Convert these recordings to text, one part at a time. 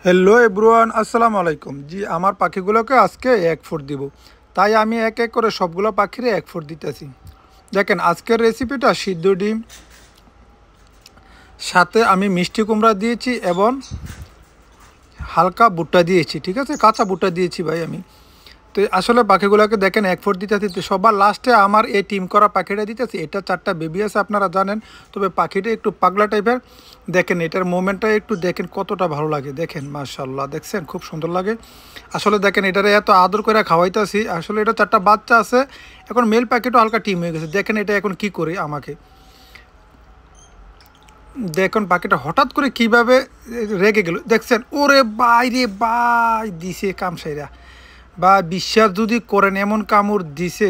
Hello everyone, আসসালামু আলাইকুম। জি, আমার পাখিগুলোকে আজকে এক ফুট দিব, তাই আমি এক এক করে সবগুলো পাখিরে এক ফুট দিতেছি। দেখেন, আজকের রেসিপিটা সিদ্ধ ডিম, সাথে আমি মিষ্টি কুমড়া দিয়েছি এবং হালকা ভুট্টা দিয়েছি। ঠিক আছে, কাঁচা ভুট্টা দিয়েছি ভাই আমি। তো আসলে পাখিগুলোকে দেখেন এক ফুট দিতেছি। তো সবার লাস্টে আমার এই টিম করা পাখিটা দিতেছি। এটা 4টা বেবি আছে, আপনারা জানেন। তবে পাখিটা একটু পাগলা টাইপের। দেখেন এটার মোমেন্টটা একটু দেখেন, কতটা ভালো লাগে। দেখেন মাশাআল্লাহ, দেখছেন খুব সুন্দর লাগে। আসলে দেখেন এটারে এত আদর করে খাওয়াইতেছি। আসলে এটা 4টা বাচ্চা আছে। এখন মেল পাখিটা হালকা টিম হয়ে গেছে। দেখেন এটা এখন কি করে আমাকে দেখুন, পাখিটা হঠাৎ করে কিভাবে রেগে গেল দেখছেন। ওরে বাই রে বাই, দিছে কামসাইরা বা বিশ্বাস যদি করেন, এমন কামড় দিছে,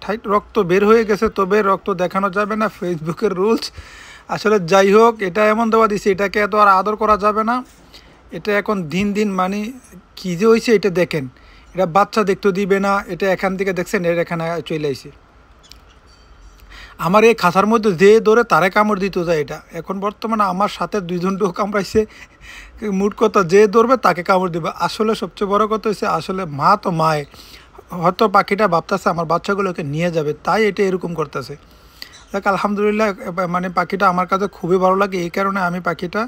ঠাইট রক্ত বের হয়ে গেছে। তবে রক্ত দেখানো যাবে না, ফেসবুকের রুলস। আসলে যাই হোক, এটা এমন দেওয়া দিছে, এটাকে এত আর আদর করা যাবে না। এটা এখন দিন দিন মানে কী যে হয়েছে এটা দেখেন। এটা বাচ্চা দেখতে দিবে না। এটা এখান থেকে দেখছেন, এর এখানে চলে আইছে। আমার এই খাঁচার মধ্যে যে ধরে তারে কামড় দিত যায়। এটা এখন বর্তমানে আমার সাথে 2জনকেও কামড়াইছে। মুট কথা, যে ধরবে তাকে কামড় দেবে। আসলে সবচেয়ে বড় কথা হচ্ছে, আসলে মা তো মায়, হয়তো পাখিটা ভাবতেছে আমার বাচ্চাগুলোকে নিয়ে যাবে, তাই এটা এরকম করতেছে। দেখ আলহামদুলিল্লাহ, মানে পাখিটা আমার কাছে খুবই ভালো লাগে। এই কারণে আমি পাখিটা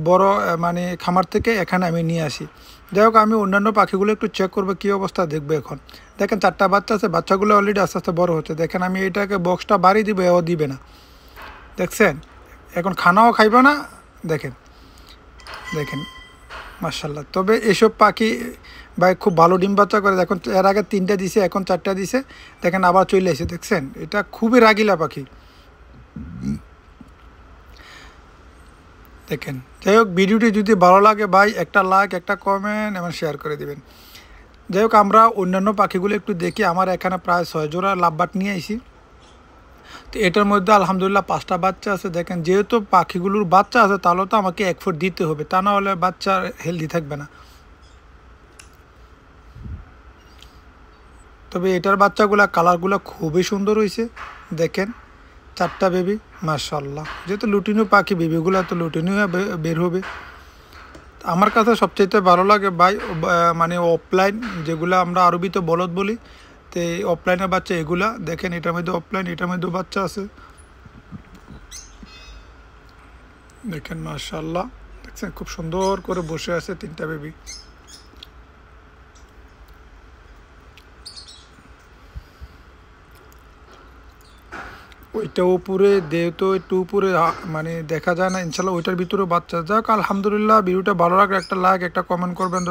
বড় মানে খামার থেকে এখানে আমি নিয়ে আসি। যাই হোক, আমি অন্যান্য পাখিগুলো একটু চেক করবো কী অবস্থা, দেখবো এখন। দেখেন 4টা বাচ্চা আছে, বাচ্চাগুলো অলরেডি আস্তে আস্তে বড় হচ্ছে। দেখেন আমি এটাকে বক্সটা বাড়ি দিব, এও দিবে না। দেখছেন, এখন খানাও খাইবে না। দেখেন দেখেন মার্শাল্লাহ। তবে এসব পাখি ভাই খুব ভালো ডিম বাচ্চা করে। দেখুন এর আগে 3টা দিছে, এখন 4টা দিছে। দেখেন আবার চলে এসে, দেখছেন এটা খুবই রাগিলা পাখি। দেখেন, যাই হোক, ভিডিওটি যদি ভালো লাগে ভাই একটা লাইক, একটা কমেন্ট এবং শেয়ার করে দিবেন। যাই হোক, আমরা অন্যান্য পাখিগুলো একটু দেখি। আমার এখানে প্রায় 6 জোড়া লাভবাট নিয়ে আইছি। তো এটার মধ্যে আলহামদুলিল্লাহ 5টা বাচ্চা আছে। দেখেন, যেহেতু পাখিগুলোর বাচ্চা আছে, তাহলে তো আমাকে এক ফুট দিতে হবে, তা না হলে বাচ্চা হেলদি থাকবে না। তবে এটার বাচ্চাগুলা কালারগুলো খুবই সুন্দর হয়েছে। দেখেন 4টা বেবি, মাশাআল্লাহ। যেহেতু লুটিনো পাখি, বেবিগুলো তো লুটিনো বের হবে। আমার কাছে সবচেয়ে ভালো লাগে ভাই মানে অফলাইন, যেগুলো আমরা আরবিতে বলদ বলি। তো এই অফলাইনের বাচ্চা এগুলা। দেখেন এটার মধ্যে অফলাইন, এটার মধ্যে বাচ্চা আছে। দেখেন মাশাআল্লাহ, দেখছেন খুব সুন্দর করে বসে আছে 3টা বেবি। ওইটা উপরে যেহেতু একটু উপরে মানে দেখা যায় না, ইনশাল্লাহ ওইটার ভিতরে বাচ্চা। যাক আলহামদুলিল্লাহ, ভিডিওটা ভালো লাগলে একটা লাইক, একটা কমেন্ট করবেন।